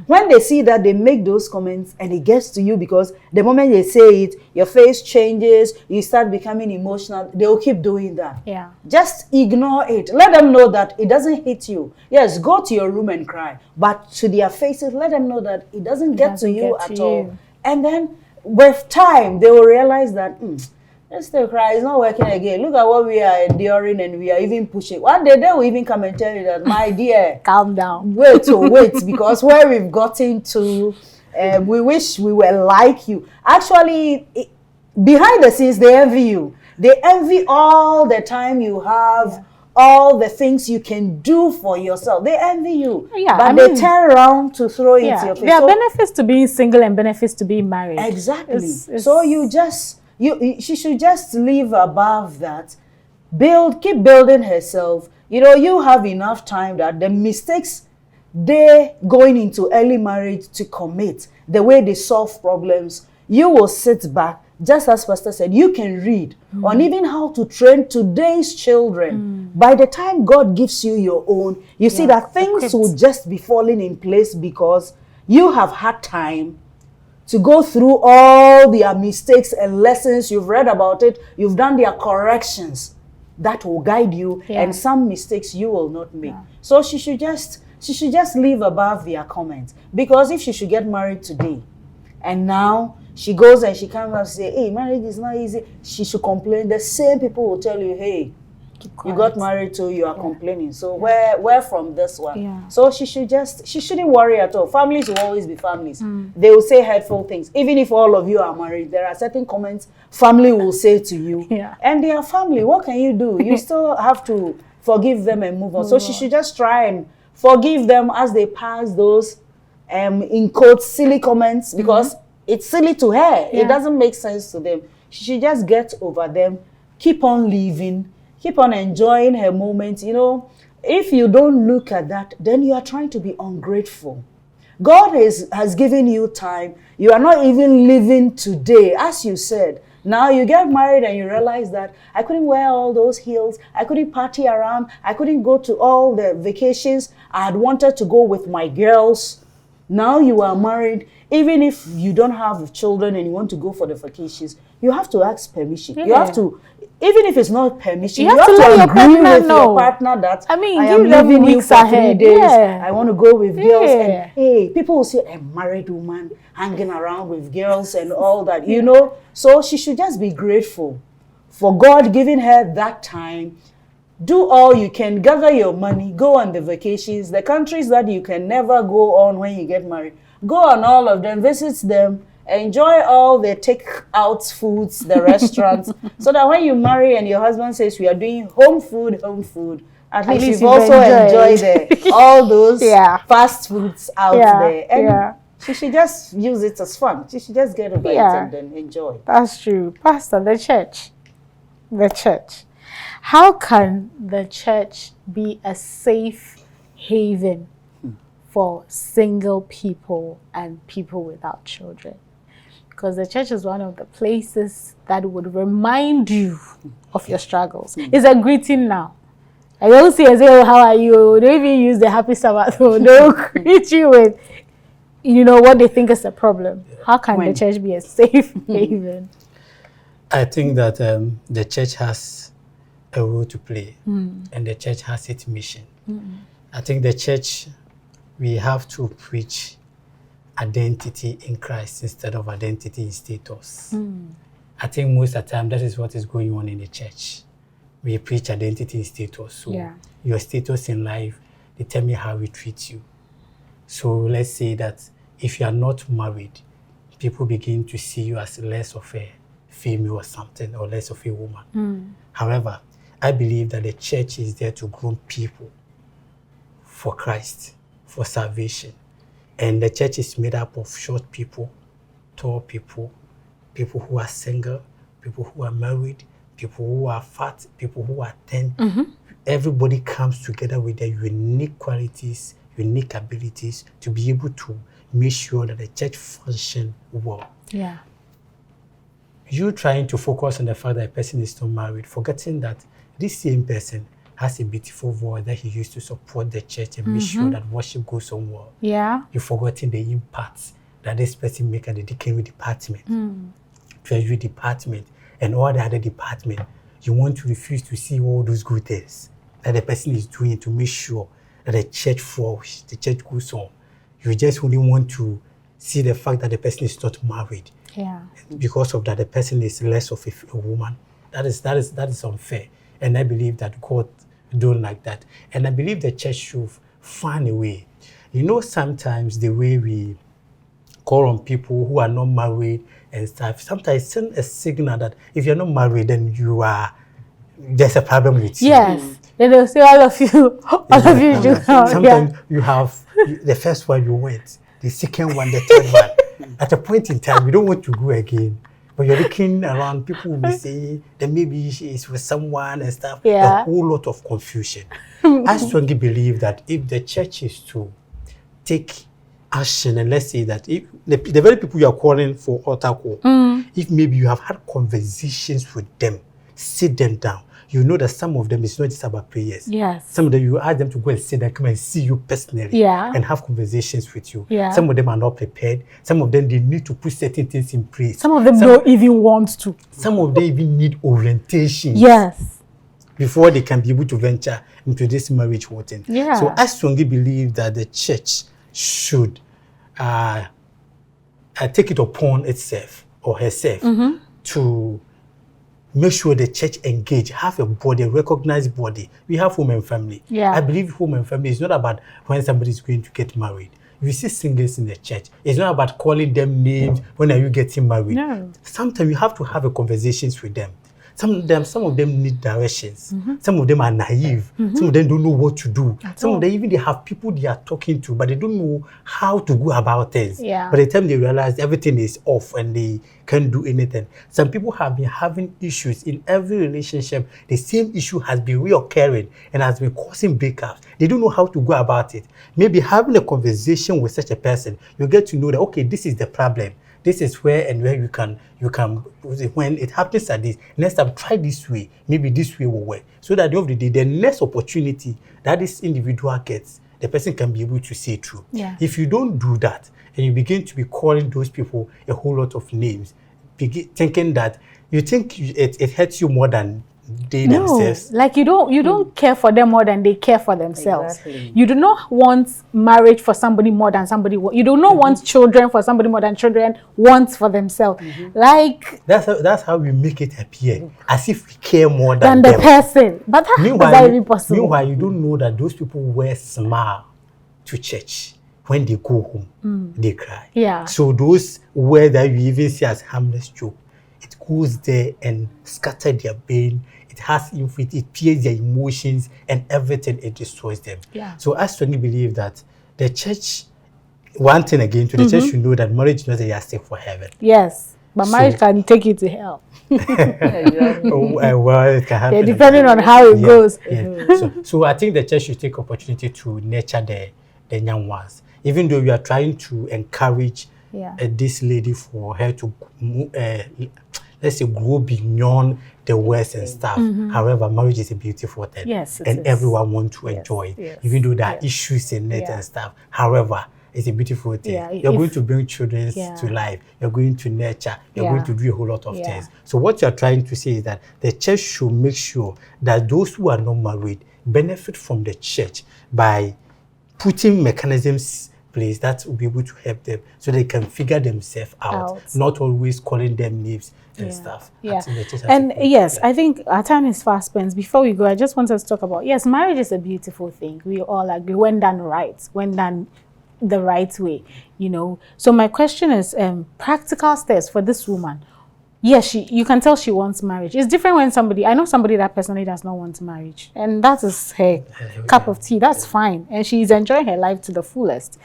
When they see that, they make those comments and it gets to you because the moment they say it, your face changes, you start becoming emotional. They will keep doing that. Yeah. Just ignore it. Let them know that it doesn't hit you. Yes, go to your room and cry. But to their faces, let them know that it doesn't get to you at all. And then with time, they will realize that, let's still cry, it's not working again. Look at what we are enduring and we are even pushing. One day they will even come and tell you that, my dear, calm down. Wait, because where we've gotten to, we wish we were like you. Actually, behind the scenes, they envy you. They envy all the time you have, all the things you can do for yourself. They envy you. Yeah, but they turn around to throw it into your face. There are benefits to being single and benefits to being married. Exactly. So she should just live above that. Keep building herself. You have enough time that the mistakes they going into early marriage to commit, the way they solve problems, you will sit back, just as Pastor said, you can read on even how to train today's children. By the time God gives you your own, you see that things will just be falling in place because you have had time to go through all their mistakes and lessons. You've read about it. You've done their corrections that will guide you, and some mistakes you will not make. So she should just live above their comments, because if she should get married today and now she goes and she comes and say, hey, marriage is not easy, she should complain. The same people will tell you, hey, you got married too, you are complaining. So where from this one? So she shouldn't worry at all. Families will always be families. They will say hurtful things. Even if all of you are married, there are certain comments family will say to you. And they are family. What can you do? You still have to forgive them and move on. So she should just try and forgive them as they pass those, in quotes, silly comments, because it's silly to her. It doesn't make sense to them. She should just get over them, keep on living, keep on enjoying her moments. If you don't look at that, then you are trying to be ungrateful. God has given you time. You are not even living today, as you said. Now you get married and you realize that I couldn't wear all those heels. I couldn't party around. I couldn't go to all the vacations I had wanted to go with my girls. Now you are married. Even if you don't have children and you want to go for the vacations, you have to ask permission. You have to, even if it's not permission, you have to agree with your partner that I am leaving you for 3 days. I want to go with girls. And hey, people will say, a married woman hanging around with girls and all that, So she should just be grateful for God giving her that time. Do all you can, gather your money, go on the vacations, the countries that you can never go on when you get married. Go on all of them, visit them, enjoy all the take-out foods, the restaurants, so that when you marry and your husband says we are doing home food, at least you've also enjoyed all those fast foods out there. And she should just use it as fun. She should just get over it and then enjoy. That's true. Pastor, the church. How can the church be a safe haven for single people and people without children? Because the church is one of the places that would remind you of your struggles. It's a greeting now. I don't say, oh, how are you? They even use the happy Sabbath. They'll greet you with, what they think is a problem. How can the church be a safe haven? I think that the church has a role to play, and the church has its mission. I think the church, we have to preach identity in Christ instead of identity in status. I think most of the time that is what is going on in the church. We preach identity in status. So your status in life determines how we treat you. So let's say that if you are not married, people begin to see you as less of a female or something, or less of a woman. However, I believe that the church is there to groom people for Christ, for salvation. And the church is made up of short people, tall people, people who are single, people who are married, people who are fat, people who are thin. Everybody comes together with their unique qualities, unique abilities to be able to make sure that the church functions well. You trying to focus on the fact that a person is not married, forgetting that this same person has a beautiful voice that he used to support the church and make sure that worship goes on well. You've forgotten the impact that this person makes at the deaconry department, treasury department, and all the other department. You want to refuse to see all those good things that the person is doing to make sure that the church flourishes, the church goes on. You just only want to see the fact that the person is not married. Because of that, the person is less of a woman. That is unfair. And I believe that God don't like that. And I believe the church should find a way. Sometimes the way we call on people who are not married and stuff. Sometimes send a signal that if you're not married, then there's a problem with you. Yes. Then they'll say all of you do. Sometimes you have the first one you went, the second one, the third one. At a point in time, you don't want to go again. But you're looking around, people will be saying that maybe she is with someone and stuff. Yeah. A whole lot of confusion. I strongly believe that if the church is to take action, and let's say that if the very people you are calling for altar call, if maybe you have had conversations with them, sit them down, you know that some of them is not just about prayers. Yes. Some of them you ask them to go and sit and come and see you personally and have conversations with you. Yeah. Some of them are not prepared. Some of them they need to put certain things in place. Some of them don't even want to. Some of them even need orientation. Yes. Before they can be able to venture into this marriage whole thing. Yeah. So I strongly believe that the church should take it upon itself or herself to make sure the church engage, have a body, a recognized body. We have home and family. Yeah. I believe home and family is not about when somebody is going to get married. We see singles in the church. It's not about calling them names. When are you getting married? No. Sometimes you have to have a conversations with them. Some of them need directions. Some of them are naive. Some of them don't know what to do. Some of them even they have people they are talking to, but they don't know how to go about things. Yeah. By the time they realize everything is off and they can't do anything. Some people have been having issues in every relationship. The same issue has been reoccurring and has been causing breakups. They don't know how to go about it. Maybe having a conversation with such a person, you get to know that, okay, this is the problem. This is where you can, when it happens like this, next time try this way, maybe this way will work. So that at the end of the day, the next opportunity that this individual gets, the person can be able to see through. Yeah. If you don't do that, and you begin to be calling those people a whole lot of names, thinking that you think it hurts you more than they themselves. Like you don't care for them more than they care for themselves. Exactly. You do not want marriage for somebody more than somebody. You do not want children for somebody more than children want for themselves. Like That's how we make it appear, as if we care more than the them. person. But how is that even possible? Meanwhile, you don't know that those people wear smile to church. When they go home, they cry. Yeah. So those words that you even see as harmless joke, it goes there and scatters their brain. It pierces their emotions and everything. It destroys them. Yeah. So I strongly believe that the church, one thing again, to the church should know that marriage is not a yardstick for heaven. Yes. But marriage can take you to hell. Well, it can happen. Yeah, depending on how it goes. Yeah. So I think the church should take opportunity to nurture the young ones. Even though we are trying to encourage this lady for her to, let's say, grow beyond the words and stuff. However, marriage is a beautiful thing. Yes, it and is. everyone wants to enjoy it, yes, even though there are issues in it and stuff. However, it's a beautiful thing. Yeah, you're going to bring children to life. You're going to nurture. You're going to do a whole lot of things. So what you're trying to say is that the church should make sure that those who are not married benefit from the church by putting mechanisms place that will be able to help them so they can figure themselves out, not always calling them names and stuff. Yeah. And yes, I think our time is fast spent. Before we go, I just want us to talk about, yes, marriage is a beautiful thing. We all agree when done right, when done the right way, you know. So my question is practical steps for this woman. Yes, you can tell she wants marriage. It's different when I know somebody that personally does not want marriage. And that is her cup of tea. That's fine. And she's enjoying her life to the fullest.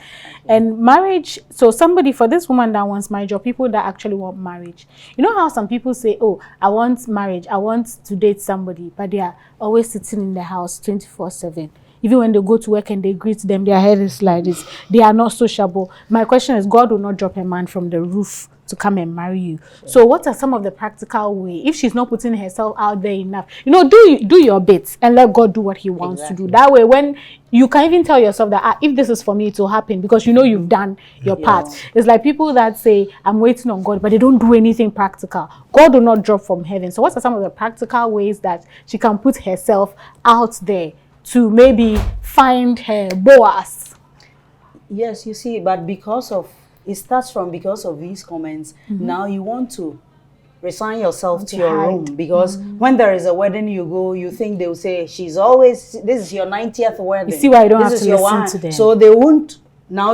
And marriage, so for this woman that wants marriage, or people that actually want marriage. You know how some people say, oh, I want marriage, I want to date somebody, but they are always sitting in the house 24/7. Even when they go to work and they greet them, their head is like this. They are not sociable. My question is, God will not drop a man from the roof to come and marry you. So what are some of the practical ways, if she's not putting herself out there enough, you know, do your bit and let God do what he wants to do. That way, when you can even tell yourself that if this is for me, it will happen, because you know you've done your part. It's like people that say, I'm waiting on God, but they don't do anything practical. God will not drop from heaven. So what are some of the practical ways that she can put herself out there to maybe find her Boaz? Yes, you see, but because of these comments, now you want to resign yourself to your room, because when there is a wedding, you think they'll say, this is your 90th wedding. You see why you don't have to listen to them. So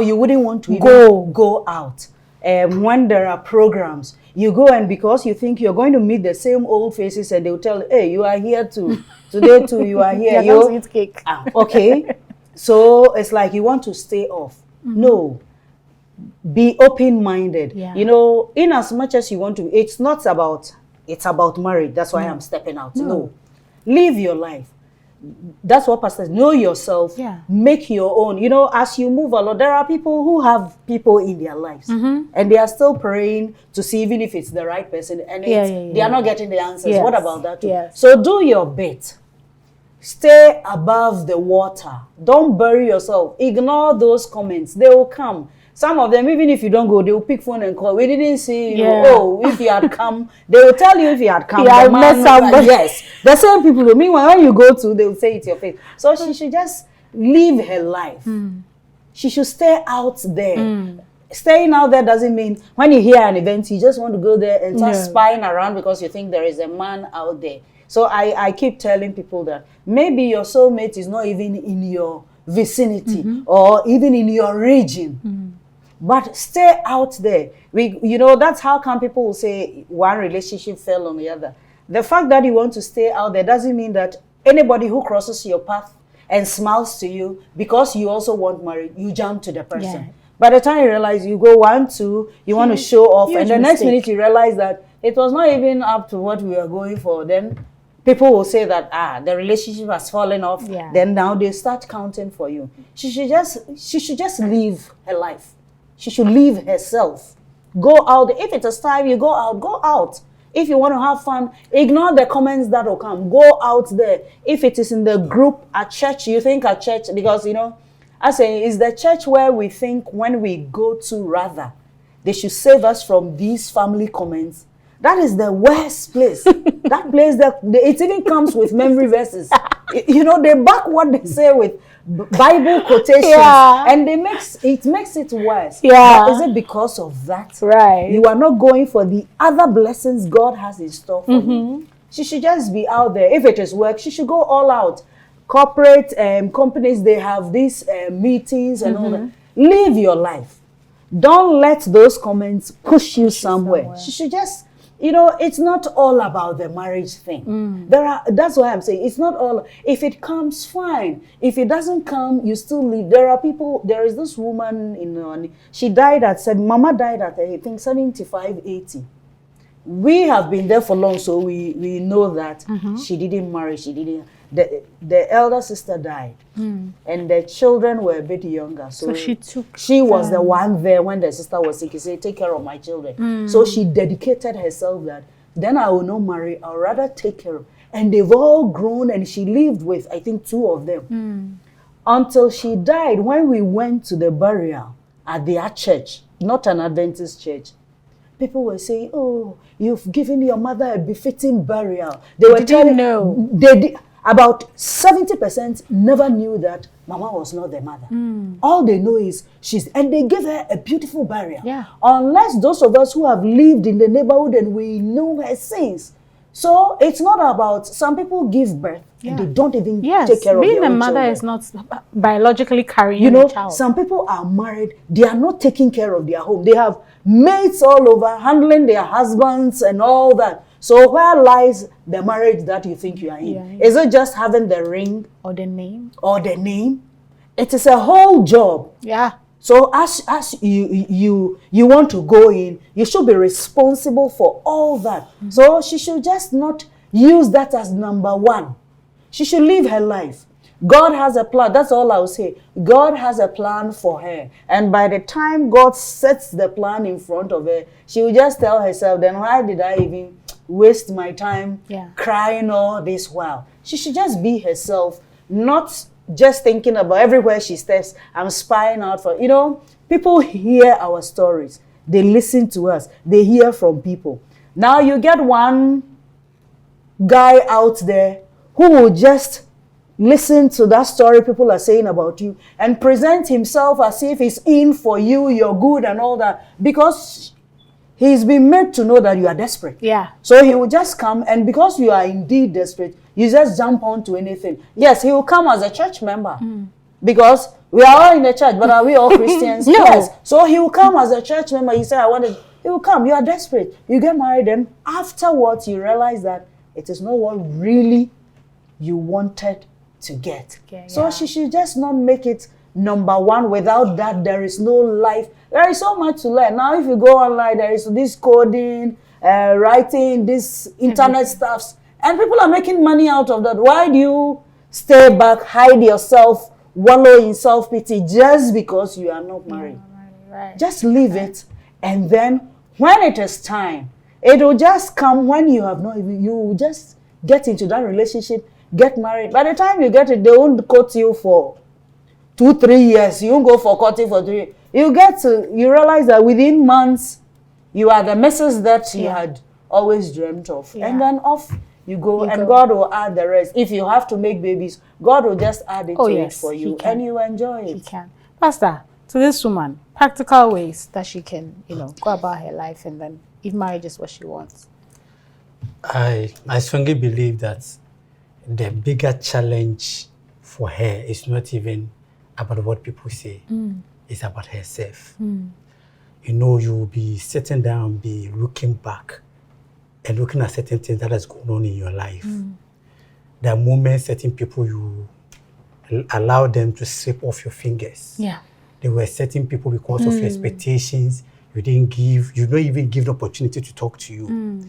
you wouldn't want to even go out when there are programs, you go, and because you think you're going to meet the same old faces, and they'll tell, hey, you are here too. Today too, you are here. Yeah, don't eat cake. Okay. So it's like you want to stay off. No. Be open-minded. Yeah. You know, in as much as you want to, it's about marriage. That's why I'm stepping out. No. Live your life. That's what pastors know yourself. Yeah. Make your own. You know, as you move along, there are people who have people in their lives, and they are still praying to see even if it's the right person, and they are not getting the answers. Yes. What about that too? Yes. So do your bit. Stay above the water. Don't bury yourself. Ignore those comments. They will come. Some of them, even if you don't go, they will pick phone and call. We didn't see you. Oh, if you had come, they will tell you if you had come. Yeah, I met somebody. Yes. The same people. Meanwhile, when you go to, they will say it's your face. So she should just live her life. She should stay out there. Staying out there doesn't mean when you hear an event, you just want to go there and start spying around because you think there is a man out there. So I keep telling people that maybe your soulmate is not even in your vicinity or even in your region. But stay out there. You know, that's how come people will say one relationship fell on the other. The fact that you want to stay out there doesn't mean that anybody who crosses your path and smiles to you because you also want marriage, you jump to the person. Yeah. By the time you realize you go 1, 2, you want to show off, and the next minute you realize that it was not even up to what we were going for. Then people will say that the relationship has fallen off. Yeah. Then now they start counting for you. She should just live her life. She should live herself. Go out. If it is time you go out, go out. If you want to have fun, ignore the comments that will come. Go out there. If it is in the group at church, you think at church, because, you know, I say, it's the church where we think when we go to, rather, they should save us from these family comments. That is the worst place. That place, it even comes with memory verses. You know, they back what they say with Bible quotations, and it makes it worse. Yeah. But is it because of that? Right. You are not going for the other blessings God has in store for you. She should just be out there. If it is work, she should go all out. Corporate companies, they have these meetings and all that. Live your life. Don't let those comments push you somewhere. She should just, you know, it's not all about the marriage thing. That's why I'm saying it's not all. If it comes, fine. If it doesn't come, you still live. There are people. There is this woman she died at Mama died at I think 75, 80. We have been there for long, so we know that she didn't marry. She didn't. The elder sister died, and the children were a bit younger. So she was the one there when the sister was sick. She said, take care of my children. So she dedicated herself that, then I will not marry. I'll rather take care of. And they've all grown, and she lived with, I think, 2 of them. Until she died, when we went to the burial at their church, not an Adventist church, people were saying, oh, you've given your mother a befitting burial. They were didn't know. They did. About 70% never knew that Mama was not their mother. All they know is and they gave her a beautiful burial. Yeah. Unless those of us who have lived in the neighborhood and we know her sins. So it's not about, some people give birth and they don't even take care of their own children. Being a mother is not biologically carrying a child. Some people are married, they are not taking care of their home. They have mates all over, handling their husbands and all that. So where lies the marriage that you think you are in? Is it just having the ring? Or the name? It is a whole job. Yeah. So as you want to go in, you should be responsible for all that. So she should just not use that as number one. She should live her life. God has a plan. That's all I'll say. God has a plan for her. And by the time God sets the plan in front of her, she will just tell herself, then why did I even waste my time crying all this while? She should just be herself, not just thinking about everywhere she steps, I'm spying out for, you know, people hear our stories. They listen to us. They hear from people. Now you get one guy out there who will just listen to that story people are saying about you and present himself as if he's in for you, you're good and all that, because he's been made to know that you are desperate. Yeah. So he will just come, and because you are indeed desperate, you just jump onto anything. Yes, he will come as a church member. Because we are all in the church, but are we all Christians? No. Yes. So he will come as a church member. You say, I wanted. He will come. You are desperate. You get married, and afterwards you realize that it is not what really you wanted to get. Okay, So yeah. she should just not make it number one. Without that, there is no life. There is so much to learn. Now, if you go online, there is this coding, writing, this internet stuffs, and people are making money out of that. Why do you stay back, hide yourself, wallow in self-pity just because you are not married? Right. Just leave it, and then when it is time, it will just come when you have not even, you will just get into that relationship, get married. By the time you get it, they won't court you for 2-3 years. You won't go for courting for 3 years. You realize that within months, you are the missus that you had always dreamt of. Yeah. And then off you go, and God will add the rest. If you have to make babies, God will just add it to it for you, and you enjoy it. He can. Pastor, to this woman, practical ways that she can, go about her life, and then if marriage is what she wants. I strongly believe that the bigger challenge for her is not even about what people say. It's about herself. You'll be sitting down, be looking back and looking at certain things that is going on in your life. There are moments certain people you allow them to slip off your fingers. Yeah. There were certain people because of your expectations, you don't even give the opportunity to talk to you.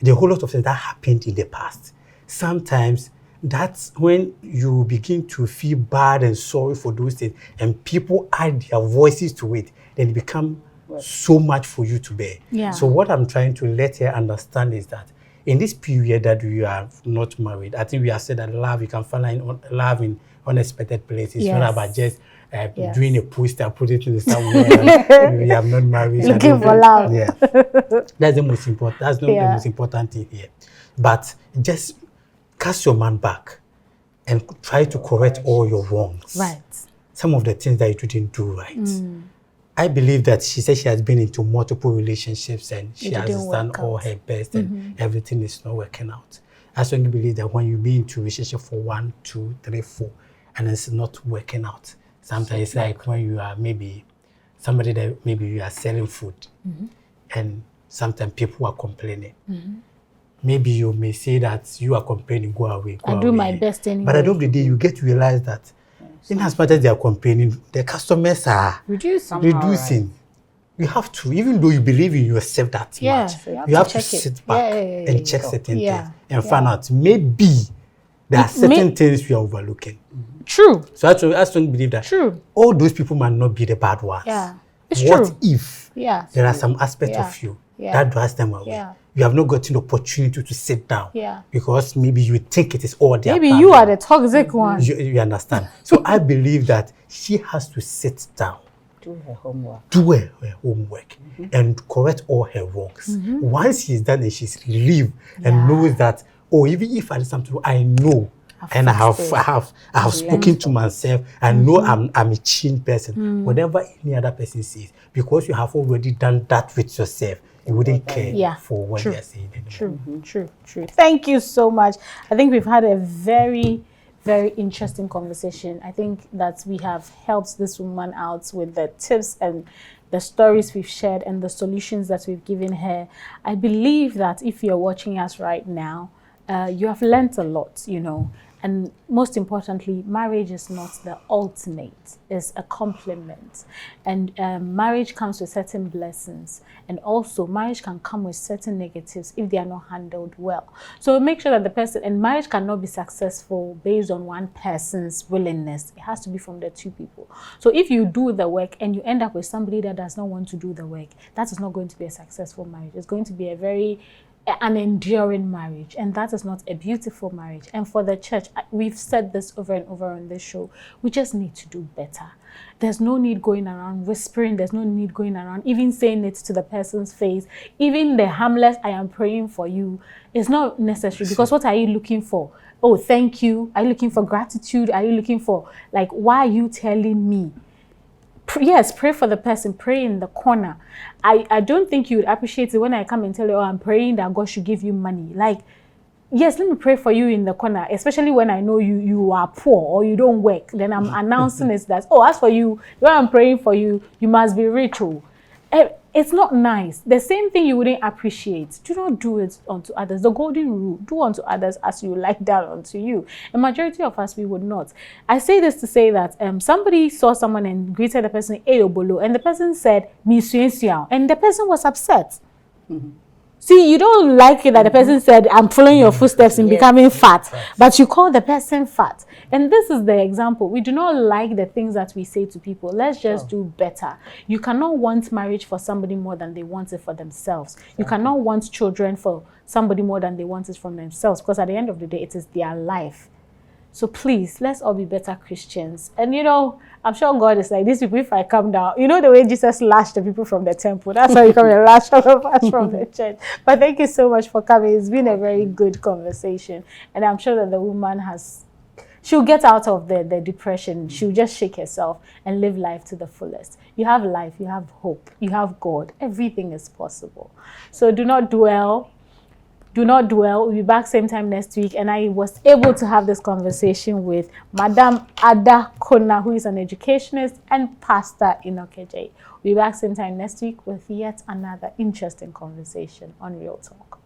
The whole lot of things that happened in the past. Sometimes that's when you begin to feel bad and sorry for those things, and people add their voices to it, then it becomes so much for you to bear. Yeah. So what I'm trying to let her understand is that in this period that we are not married, I think we have said that love, you can find love in unexpected places. It's not about just doing a poster, put it in the somewhere. We have not married. Looking for love. Yeah. That's the most important. That's not the most important thing here. But just cast your man back and try to correct all your wrongs. Right. Some of the things that you didn't do right. I believe that she said she has been into multiple relationships and she has done all her best and everything is not working out. I strongly believe that when you be into a relationship for 1, 2, 3, 4 and it's not working out, sometimes it's like when you are maybe somebody that maybe you are selling food and sometimes people are complaining. Maybe you may say that you are complaining, go away. I do my best anyway. But at the end of the day, you get to realize that in as much as they are complaining, the customers are reducing. You have to, even though you believe in yourself that much, you have to sit back and check certain things and find out maybe there are certain things we are overlooking. True. So I strongly believe that all those people might not be the bad ones. Yeah. It's what true. if there are some aspects of you that drives them away? You have not gotten the opportunity to sit down because maybe you think it is all there. Maybe you are the toxic one. You understand? So I believe that she has to sit down, Do her homework. do her homework, and correct all her wrongs. Once she's done and she's relieved and knows that, even if I did something, I know. And I have spoken to myself. I know I'm a changed person. Whatever any other person says, because you have already done that with yourself, you wouldn't care for what they're saying anymore. True. Thank you so much. I think we've had a very, very interesting conversation. I think that we have helped this woman out with the tips and the stories we've shared and the solutions that we've given her. I believe that if you're watching us right now, you have learned a lot, and most importantly, marriage is not the ultimate, it's a complement. And marriage comes with certain blessings, and also marriage can come with certain negatives if they are not handled well. So make sure that the person, and marriage cannot be successful based on one person's willingness. It has to be from the two people. So if you do the work and you end up with somebody that does not want to do the work, that is not going to be a successful marriage. It's going to be an enduring marriage, and that is not a beautiful marriage. And for the church, we've said this over and over on this show, we just need to do better. There's no need going around whispering. There's no need going around even saying it to the person's face. Even the harmless "I am praying for you" is not necessary, because what are you looking for? Oh, thank you. Are you looking for gratitude? Are you looking for, why are you telling me? Yes, pray for the person, pray in the corner. I don't think you would appreciate it when I come and tell you, I'm praying that God should give you money. yes, let me pray for you in the corner, especially when I know you are poor or you don't work. Then I'm announcing it that, oh, as for you, when I'm praying for you, you must be rich. Oh. It's not nice. The same thing you wouldn't appreciate. Do not do it unto others. The golden rule, do unto others as you like done unto you. A majority of us, we would not. I say this to say that somebody saw someone and greeted the person, Eyobolo, and the person said, Mi suensiao, and the person was upset. Mm-hmm. See, you don't like it that the person said, I'm following your footsteps in becoming fat, but you call the person fat. And this is the example. We do not like the things that we say to people. Let's just do better. You cannot want marriage for somebody more than they want it for themselves. You cannot want children for somebody more than they want it from themselves, because at the end of the day, it is their life. So please, let's all be better Christians. And you know, I'm sure God is like, these people, if I come down, you know the way Jesus lashed the people from the temple, that's how you come and lash all of us from the church. But thank you so much for coming. It's been a very good conversation. And I'm sure that the woman she'll get out of the depression. She'll just shake herself and live life to the fullest. You have life, you have hope, you have God. Everything is possible. So do not dwell. Do not dwell. We'll be back same time next week. And I was able to have this conversation with Madam Ada Kona, who is an educationist and pastor in Okejai. We'll be back same time next week with yet another interesting conversation on Real Talk.